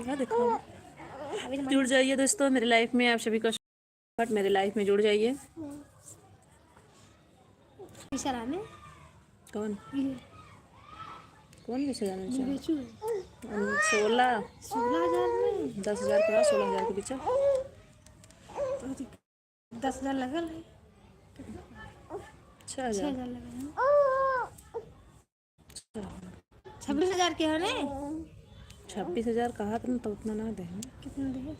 क्या दिखाओ। जुड़ जाइए दोस्तों मेरी लाइफ में, आप सभी का बट मेरे लाइफ में जुड़ जाइए। कौन कौन बेचे जाना चाहिए? 16,000 में 10,000 का 16,000 के पीछे 10,000 लगल है। 6,000 26,000 के हो ने। 26,000 कहा था ना, तो उतना ना दे। कितना दे?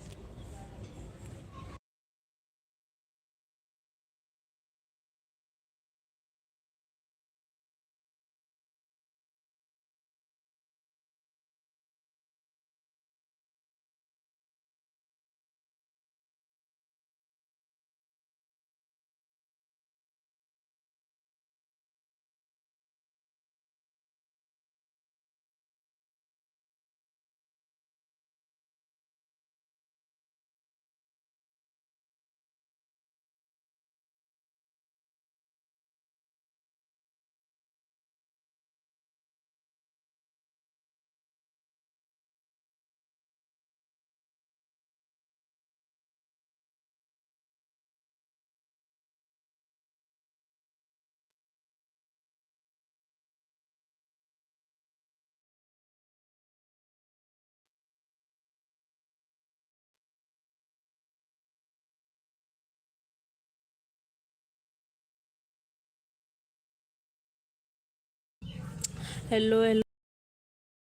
हेलो हेलो,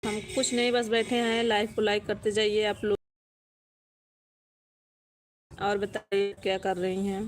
हम कुछ नहीं बस बैठे हैं। लाइव को लाइक करते जाइए आप लोग, और बताइए क्या कर रही हैं।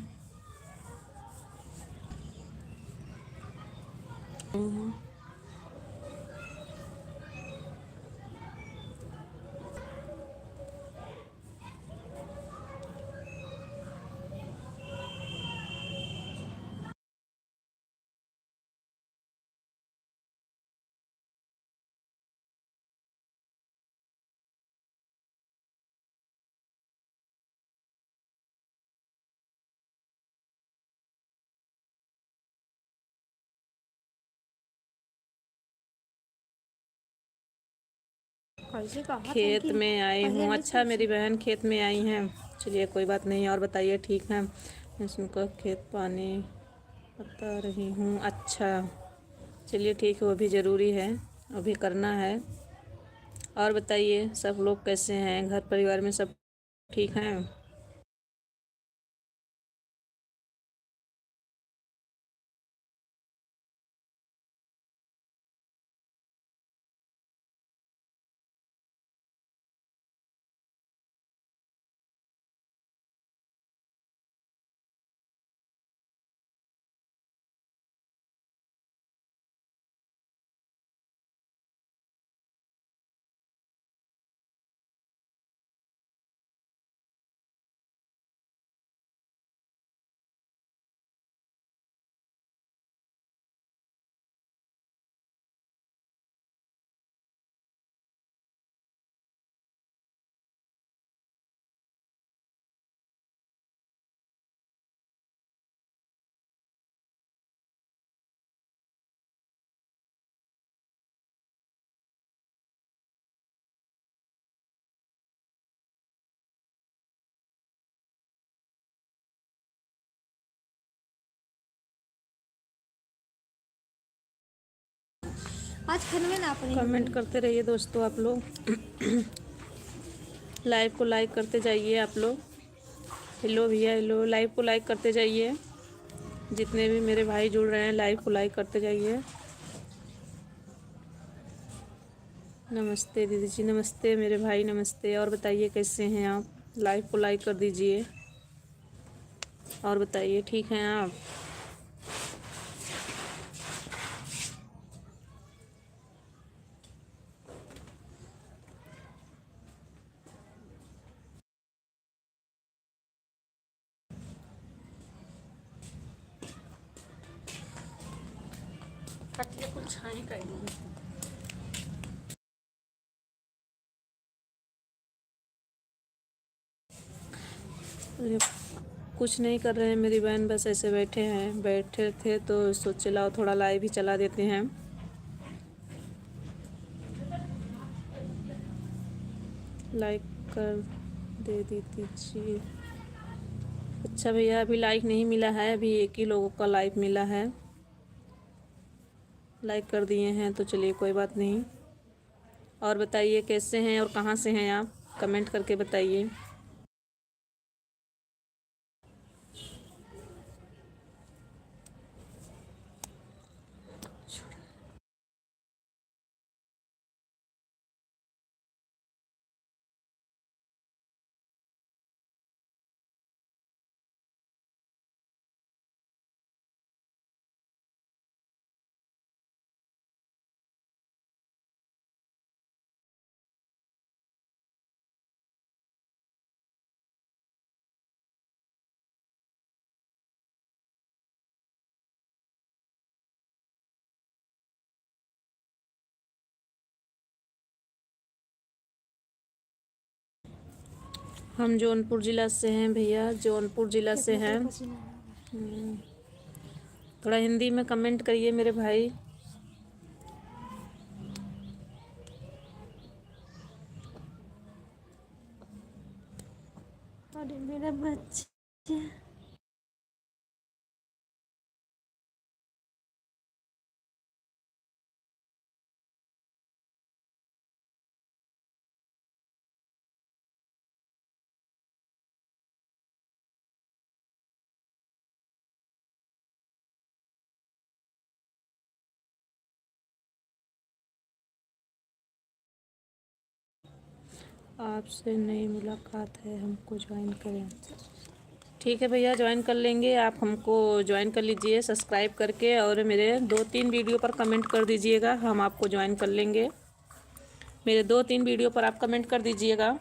खेत में आई हूँ। अच्छा मेरी बहन खेत में आई हैं। चलिए कोई बात नहीं, और बताइए ठीक है। मैं सुनकर खेत पानी बता रही हूँ। अच्छा चलिए ठीक है, वो भी ज़रूरी है, वो भी करना है। और बताइए सब लोग कैसे हैं, घर परिवार में सब ठीक हैं? आज खाने में ना पड़ेगा। कमेंट करते रहिए दोस्तों आप लोग। लाइव को लाइक करते जाइए आप लोग। हेलो भैया, हेलो। लाइव को लाइक करते जाइए, जितने भी मेरे भाई जुड़ रहे हैं लाइव को लाइक करते जाइए। नमस्ते दीदी जी, नमस्ते मेरे भाई, नमस्ते। और बताइए कैसे हैं आप? लाइव को लाइक कर दीजिए, और बताइए ठीक हैं आप? कुछ कुछ नहीं कर रहे हैं मेरी बहन, बस ऐसे बैठे हैं। बैठे थे तो सोचे लाओ थोड़ा लाइव ही चला देते हैं। लाइक कर दे दीजिए। अच्छा भैया, अभी लाइक नहीं मिला है, अभी एक ही लोगों का लाइक मिला है। लाइक कर दिए हैं तो चलिए कोई बात नहीं। और बताइए कैसे हैं और कहाँ से हैं आप, कमेंट करके बताइए। हम जौनपुर ज़िला से हैं भैया, जौनपुर ज़िला से हैं। थोड़ा हिंदी में कमेंट करिए मेरे भाई। अरे मेरा बच्चा। आपसे नई मुलाकात है, हमको ज्वाइन करें। ठीक है भैया, ज्वाइन कर लेंगे। आप हमको ज्वाइन कर लीजिए सब्सक्राइब करके, और मेरे 2-3 वीडियो पर कमेंट कर दीजिएगा, हम आपको ज्वाइन कर लेंगे। मेरे 2-3 वीडियो पर आप कमेंट कर दीजिएगा।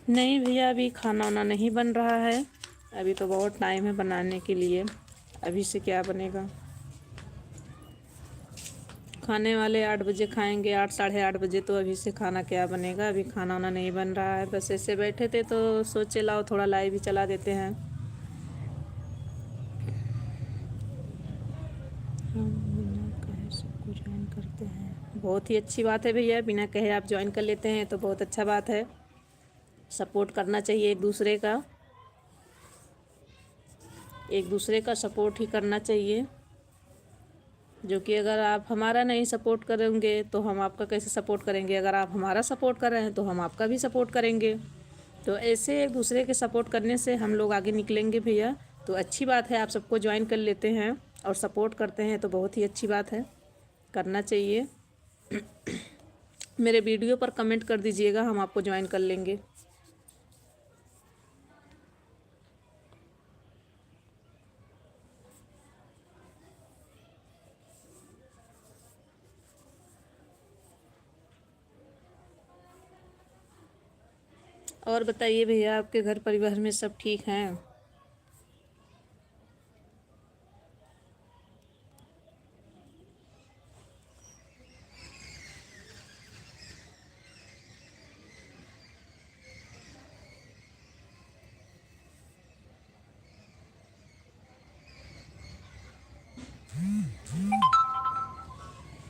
नहीं भैया, अभी खाना वाना नहीं बन रहा है, अभी तो बहुत टाइम है बनाने के लिए। अभी से क्या बनेगा, खाने वाले 8 बजे खाएंगे, 8 साढ़े 8 बजे, तो अभी से खाना क्या बनेगा। अभी खाना वाना नहीं बन रहा है, बस ऐसे बैठे थे तो सोचे लाओ थोड़ा लाइव भी चला देते हैं। हम बिना कहे सबको ज्वाइन करते हैं, बहुत ही अच्छी बात है भैया। बिना कहे आप ज्वाइन कर लेते हैं तो बहुत अच्छा बात है। सपोर्ट करना चाहिए एक दूसरे का, एक दूसरे का सपोर्ट ही करना चाहिए। जो कि अगर आप हमारा नहीं सपोर्ट करेंगे तो हम आपका कैसे सपोर्ट करेंगे, अगर आप हमारा सपोर्ट कर रहे हैं तो हम आपका भी सपोर्ट करेंगे। तो ऐसे एक दूसरे के सपोर्ट करने से हम लोग आगे निकलेंगे भैया। तो अच्छी बात है, आप सबको ज्वाइन कर लेते हैं और सपोर्ट करते हैं तो बहुत ही अच्छी बात है, करना चाहिए। मेरे वीडियो पर कमेंट कर दीजिएगा, हम आपको ज्वाइन कर लेंगे। और बताइए भैया, आपके घर परिवार में सब ठीक हैं?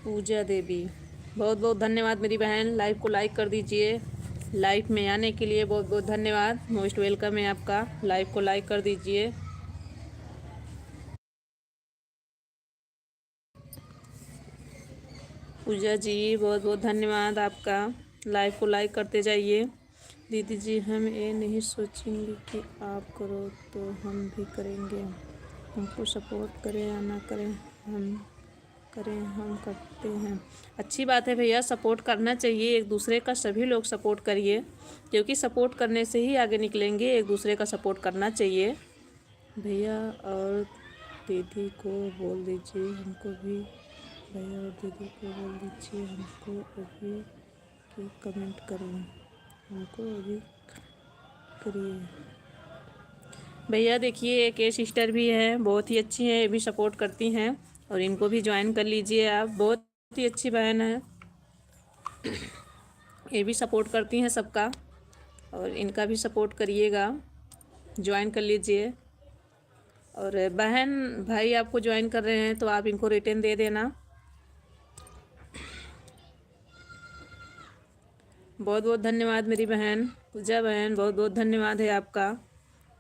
पूजा देवी, बहुत बहुत धन्यवाद मेरी बहन। लाइव को लाइक कर दीजिए, लाइव में आने के लिए बहुत बहुत धन्यवाद। मोस्ट वेलकम है आपका, लाइव को लाइक कर दीजिए। पूजा जी, बहुत बहुत धन्यवाद आपका, लाइव को लाइक करते जाइए। दीदी जी, हम ये नहीं सोचेंगे कि आप करो तो हम भी करेंगे, हमको सपोर्ट करें या ना करें, हम करें, हम करते हैं। अच्छी बात है भैया, सपोर्ट करना चाहिए एक दूसरे का, सभी लोग सपोर्ट करिए, क्योंकि सपोर्ट करने से ही आगे निकलेंगे। एक दूसरे का सपोर्ट करना चाहिए भैया। और दीदी को बोल दीजिए हमको भी, भैया और दीदी को बोल दीजिए हमको अभी कि कमेंट करें, हमको अभी करिए। भैया देखिए, एक ये सिस्टर भी है, बहुत ही अच्छी है, ये भी सपोर्ट करती हैं, और इनको भी ज्वाइन कर लीजिए आप, बहुत ही अच्छी बहन है, ये भी सपोर्ट करती हैं सबका, और इनका भी सपोर्ट करिएगा, ज्वाइन कर लीजिए। और बहन भाई आपको ज्वाइन कर रहे हैं तो आप इनको रिटर्न दे देना। बहुत बहुत धन्यवाद मेरी बहन पूजा बहन, बहुत बहुत धन्यवाद है आपका।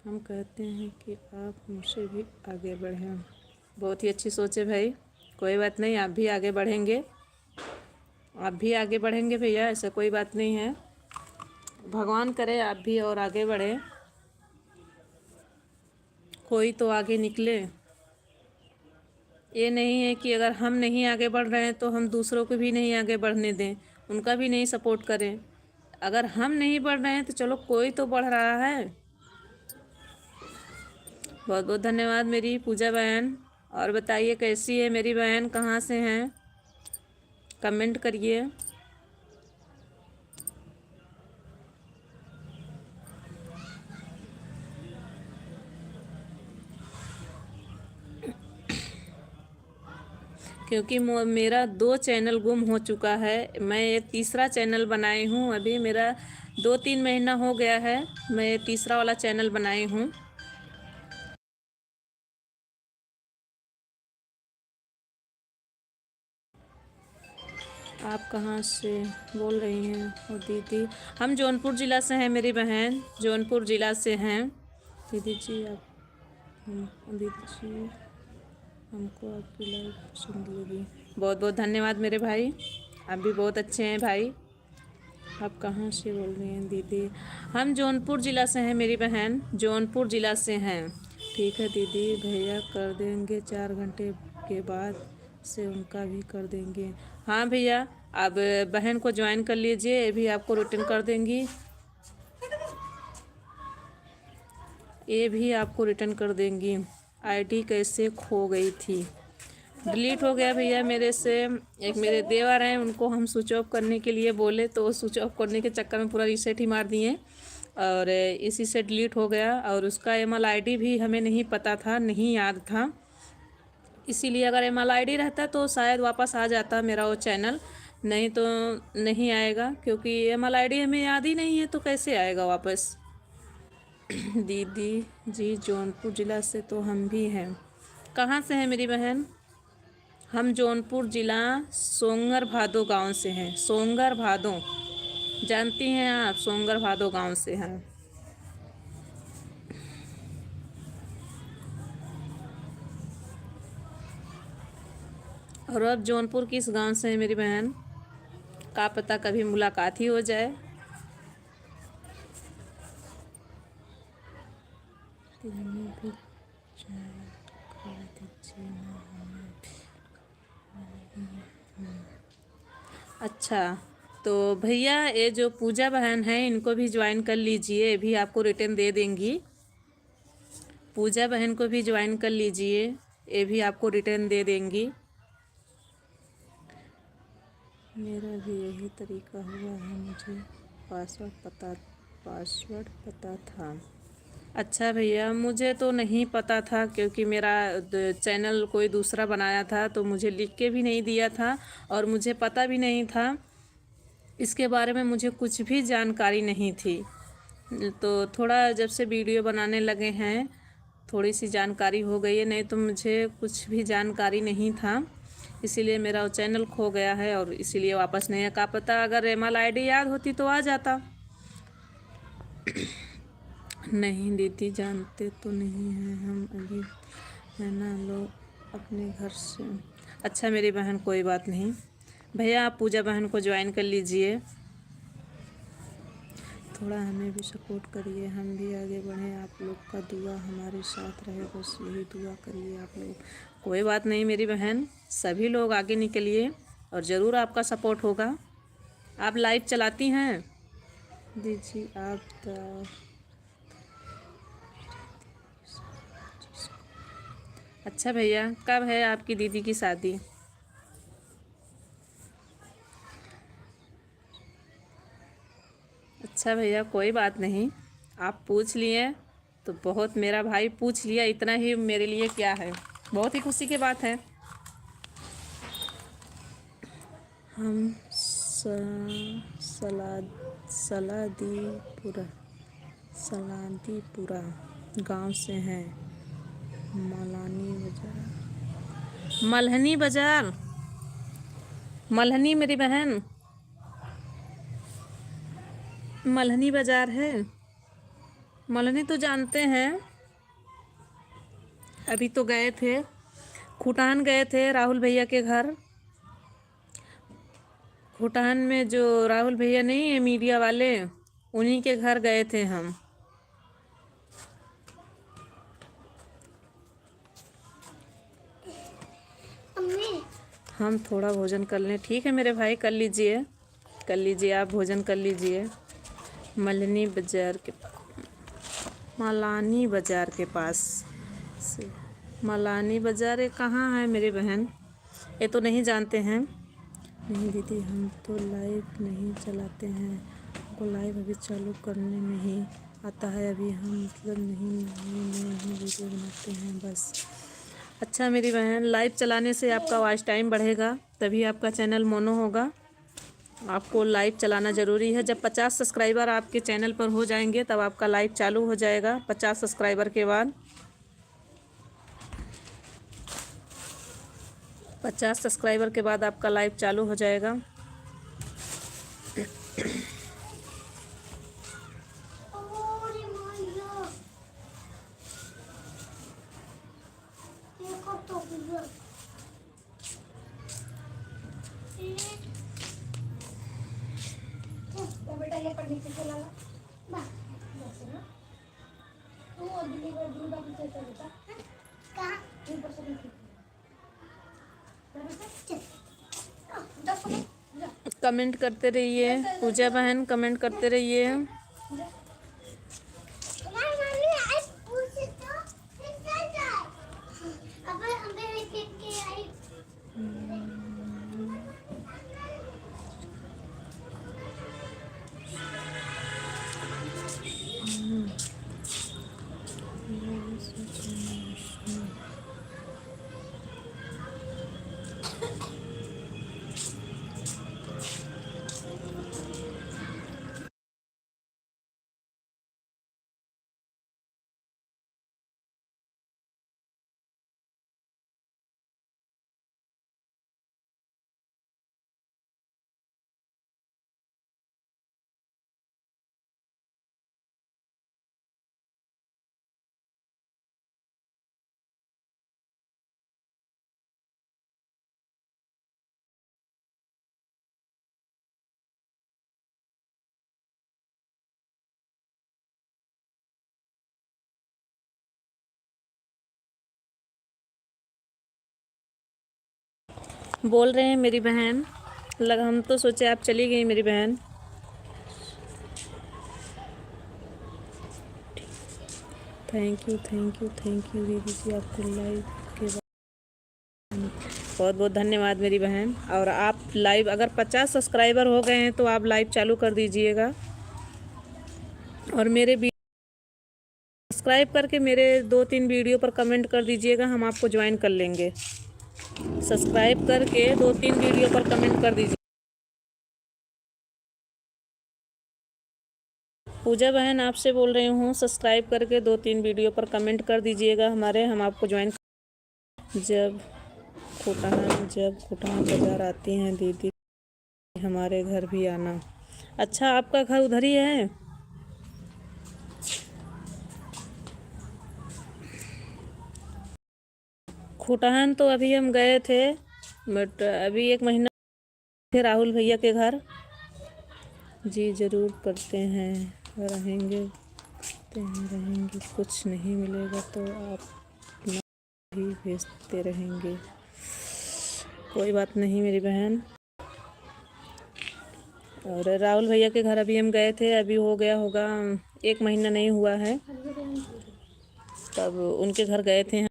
हम कहते हैं कि आप मुझसे भी आगे बढ़ें। बहुत ही अच्छी सोच है भाई, कोई बात नहीं, आप भी आगे बढ़ेंगे, आप भी आगे बढ़ेंगे भैया, ऐसा कोई बात नहीं है। भगवान करे आप भी और आगे बढ़े, कोई तो आगे निकले। ये नहीं है कि अगर हम नहीं आगे बढ़ रहे हैं तो हम दूसरों को भी नहीं आगे बढ़ने दें, उनका भी नहीं सपोर्ट करें। अगर हम नहीं बढ़ रहे हैं तो चलो कोई तो बढ़ रहा है। बहुत बहुत धन्यवाद मेरी पूजा बहन। और बताइए कैसी है मेरी बहन, कहाँ से हैं, कमेंट करिए। क्योंकि मेरा 2 चैनल गुम हो चुका है, मैं ये तीसरा चैनल बनाई हूँ। अभी मेरा 2-3 महीना हो गया है, मैं ये तीसरा वाला चैनल बनाई हूँ। आप कहाँ से बोल रही हैं ओ दीदी? हम जौनपुर ज़िला से हैं मेरी बहन, जौनपुर ज़िला से हैं। दीदी जी आप दीदी जी हमको आपकी लाइफ पसंद लगी। बहुत बहुत धन्यवाद मेरे भाई, आप भी बहुत अच्छे हैं भाई। आप कहाँ से बोल रही हैं दीदी? हम जौनपुर ज़िला से हैं मेरी बहन, जौनपुर ज़िला से हैं। ठीक है दीदी, भैया कर देंगे 4 घंटे के बाद से उनका भी कर देंगे। हाँ भैया, अब बहन को ज्वाइन कर लीजिए, ये भी आपको रिटर्न कर देंगी, ये भी आपको रिटर्न कर देंगी। आईडी कैसे खो गई थी? डिलीट हो गया भैया मेरे से। एक मेरे देवर हैं, उनको हम स्विच ऑफ करने के लिए बोले तो स्विच ऑफ करने के चक्कर में पूरा रीसेट ही मार दिए और इसी से डिलीट हो गया। और उसका ईमेल आईडी भी हमें नहीं पता था, नहीं याद था, इसीलिए अगर ईमेल आईडी रहता तो शायद वापस आ जाता मेरा वो चैनल, नहीं तो नहीं आएगा, क्योंकि ईमेल आईडी हमें याद ही नहीं है तो कैसे आएगा वापस। दीदी जी जौनपुर ज़िला से तो हम भी हैं। कहाँ से हैं मेरी बहन? हम जौनपुर ज़िला सोंगर भादो गांव से हैं। सोंगर भादो जानती हैं आप? सोंगर भादो गांव से हैं। और अब जौनपुर किस गांव से है मेरी बहन, का पता कभी मुलाकात ही हो जाए। अच्छा, तो भैया ये जो पूजा बहन है इनको भी ज्वाइन कर लीजिए, ये भी आपको रिटर्न दे देंगी। पूजा बहन को भी ज्वाइन कर लीजिए, ये भी आपको रिटर्न दे देंगी। मेरा भी यही तरीका हुआ है, मुझे पासवर्ड पता था। अच्छा भैया, मुझे तो नहीं पता था क्योंकि मेरा चैनल कोई दूसरा बनाया था तो मुझे लिख के भी नहीं दिया था और मुझे पता भी नहीं था, इसके बारे में मुझे कुछ भी जानकारी नहीं थी। तो थोड़ा जब से वीडियो बनाने लगे हैं थोड़ी सी जानकारी हो गई है, नहीं तो मुझे कुछ भी जानकारी नहीं था, इसीलिए मेरा वो चैनल खो गया है और इसीलिए वापस नहीं है। का पता अगर ईमेल आईडी याद होती तो आ जाता। नहीं दीदी जानते तो नहीं हैं हम अभी, है ना, लोग अपने घर से। अच्छा मेरी बहन कोई बात नहीं, भैया आप पूजा बहन को ज्वाइन कर लीजिए, थोड़ा हमें भी सपोर्ट करिए, हम भी आगे बढ़ें, आप लोग का दुआ हमारे साथ रहे, बस यही दुआ करिए आप लोग। कोई बात नहीं मेरी बहन, सभी लोग आगे निकलिए और ज़रूर आपका सपोर्ट होगा। आप लाइव चलाती हैं दीदी? आप अच्छा भैया, कब है आपकी दीदी की शादी? अच्छा भैया कोई बात नहीं, आप पूछ लिए तो बहुत, मेरा भाई पूछ लिया इतना ही मेरे लिए क्या है, बहुत ही खुशी की बात है। हम सलादीपुरा गांव से हैं। मलानी बाजार, मल्हनी बाजार, मल्हनी मेरी बहन, मल्हनी बाजार है। मल्हनी तो जानते हैं। अभी तो गए थे, खूटान गए थे राहुल भैया के घर। खूटान में जो राहुल भैया नहीं है मीडिया वाले, उन्हीं के घर गए थे हम। हम थोड़ा भोजन कर लें। ठीक है मेरे भाई, कर लीजिए, कर लीजिए, आप भोजन कर लीजिए। मल्हनी बाजार के मलानी बाजार के पास से। मलानी बाजार ये कहाँ है मेरी बहन? ये तो नहीं जानते हैं। नहीं दीदी, हम तो लाइव नहीं चलाते हैं, हमको लाइव अभी चालू करने नहीं आता है। अभी हम मतलब नहीं नए ही वीडियो बनाते हैं बस। अच्छा मेरी बहन, लाइव चलाने से आपका वॉच टाइम बढ़ेगा, तभी आपका चैनल मोनो होगा। आपको लाइव चलाना ज़रूरी है। जब 50 सब्सक्राइबर आपके चैनल पर हो जाएंगे तब आपका लाइव चालू हो जाएगा। 50 सब्सक्राइबर के बाद, 50 सब्सक्राइबर के बाद आपका लाइव चालू हो जाएगा। कमेंट करते रहिए पूजा बहन, कमेंट करते रहिए। बोल रहे हैं मेरी बहन, लगा हम तो सोचे आप चली गई मेरी बहन। Thank you, thank you, thank you दीदी जी, आपको लाइव के बाद बहुत बहुत धन्यवाद मेरी बहन। और आप लाइव अगर 50 सब्सक्राइबर हो गए हैं तो आप लाइव चालू कर दीजिएगा। और मेरे सब्सक्राइब करके मेरे 2-3 वीडियो पर कमेंट कर दीजिएगा, हम आपको ज्वाइन कर लेंगे। सब्सक्राइब करके 2-3 वीडियो पर कमेंट कर दीजिए। पूजा बहन आपसे बोल रही हूँ, सब्सक्राइब करके 2-3 वीडियो पर कमेंट कर दीजिएगा हमारे, हम आपको ज्वाइन। जब खूटान बाजार आती हैं दीदी, हमारे घर भी आना। अच्छा, आपका घर उधर ही है? खूटान तो अभी हम गए थे, बट अभी 1 महीना थे राहुल भैया के घर। जी ज़रूर करते हैं, रहेंगे रहेंगे, कुछ नहीं मिलेगा तो आप अपना ही भेजते रहेंगे। कोई बात नहीं मेरी बहन। और राहुल भैया के घर अभी हम गए थे, अभी हो गया होगा 1 महीना नहीं हुआ है, तब उनके घर गए थे।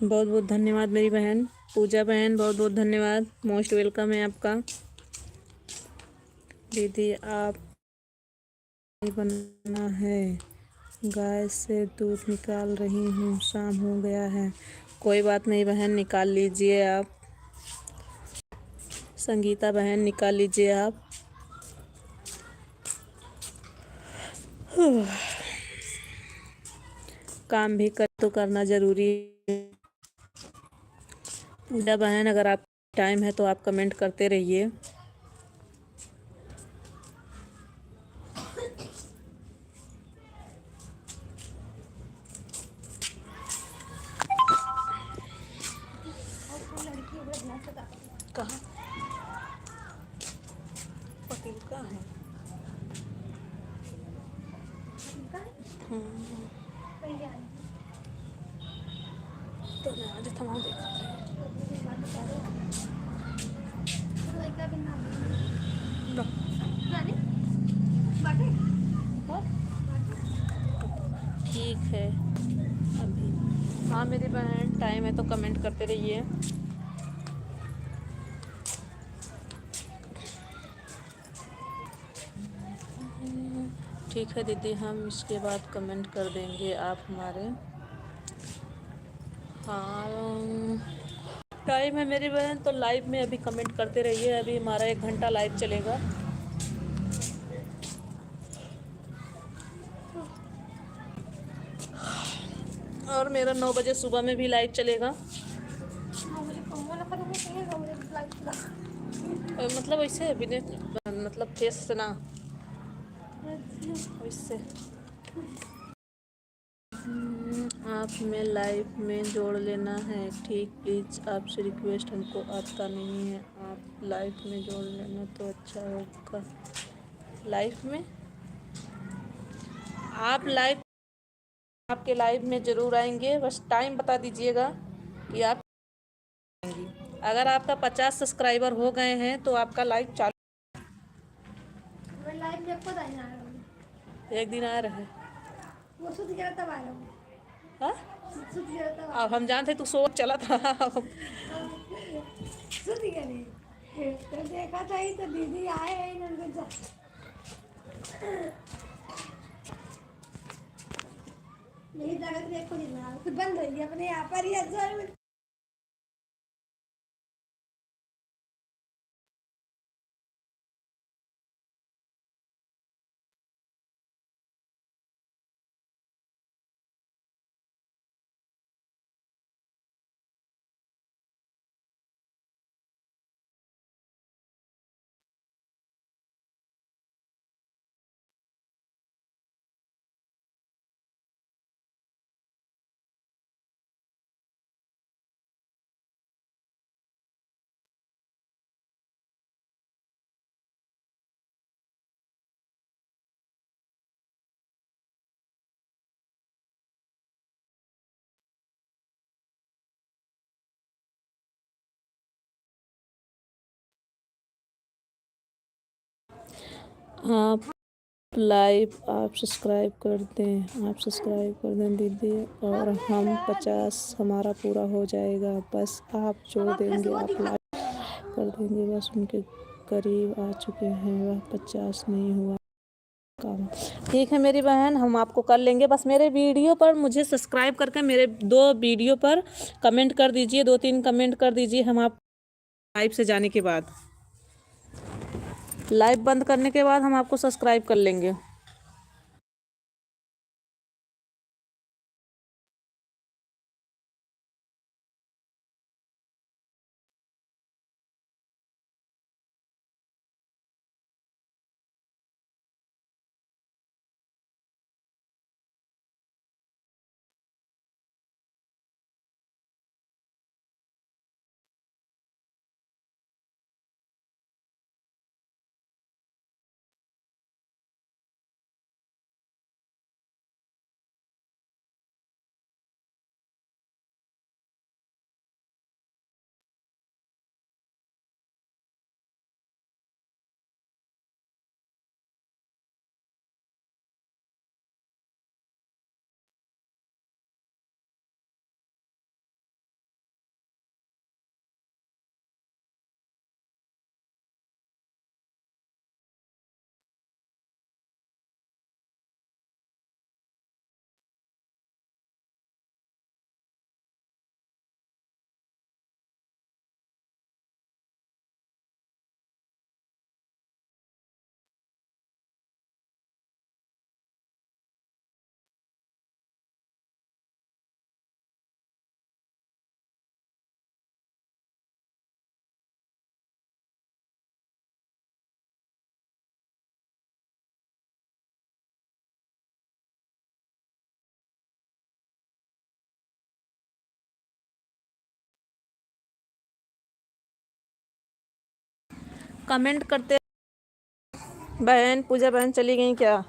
बहुत बहुत धन्यवाद मेरी बहन पूजा बहन, बहुत बहुत धन्यवाद, मोस्ट वेलकम है आपका। दीदी आप बनना है, गाय से दूध निकाल रही हूँ, शाम हो गया है। कोई बात नहीं बहन, निकाल लीजिए आप। संगीता बहन निकाल लीजिए आप। काम भी कर तो करना ज़रूरी है। पूजा बहन अगर आप टाइम है तो आप कमेंट करते रहिए। कहाँ पति का है? तो मैं आज थमा देखा ठीक है अभी। हाँ मेरी बहन टाइम है तो कमेंट करते रहिए। ठीक है दीदी, हम इसके बाद कमेंट कर देंगे आप हमारे। हाँ टाइम है मेरी बहन, तो लाइव में अभी कमेंट करते रहिए। अभी हमारा 1 घंटा लाइव चलेगा। और मेरा 9 बजे सुबह में भी लाइव चलेगा। मतलब वैसे बिना मतलब फेस से ना, वैसे आप में लाइव में जोड़ लेना है ठीक, प्लीज़ आपसे रिक्वेस्ट, हमको आता नहीं है, आप लाइव में जोड़ लेना तो अच्छा होगा। लाइव में आप लाइव, आपके लाइव में ज़रूर आएंगे, बस टाइम बता दीजिएगा कि आप आएंगी। अगर आपका 50 सब्सक्राइबर हो गए हैं तो आपका लाइव चालू। लाइव में खुद आना है, एक दिन आ रहे वो सुध गया तब आ रहा हूँ। हाँ सुध गया तब, अब हम जानते तू सो चला था। सुध गया नहीं तो देखा था ही तो दीदी आए हैं इन्होंने मेरी जगह देखो नहीं ना बंद हो गई अपने यहाँ पर ही। आप लाइव आप सब्सक्राइब कर दें, आप सब्सक्राइब कर दें दीदी, और हम 50 हमारा पूरा हो जाएगा। बस आप जोड़ देंगे, आप लाइव कर देंगे, बस उनके करीब आ चुके हैं, वह 50 नहीं हुआ काम। ठीक है मेरी बहन, हम आपको कर लेंगे। बस मेरे वीडियो पर मुझे सब्सक्राइब करके मेरे 2 वीडियो पर कमेंट कर दीजिए, 2-3 कमेंट कर दीजिए। हम आप लाइव से जाने के बाद, लाइव बंद करने के बाद हम आपको सब्सक्राइब कर लेंगे। कमेंट करते। बहन पूजा बहन चली गई क्या?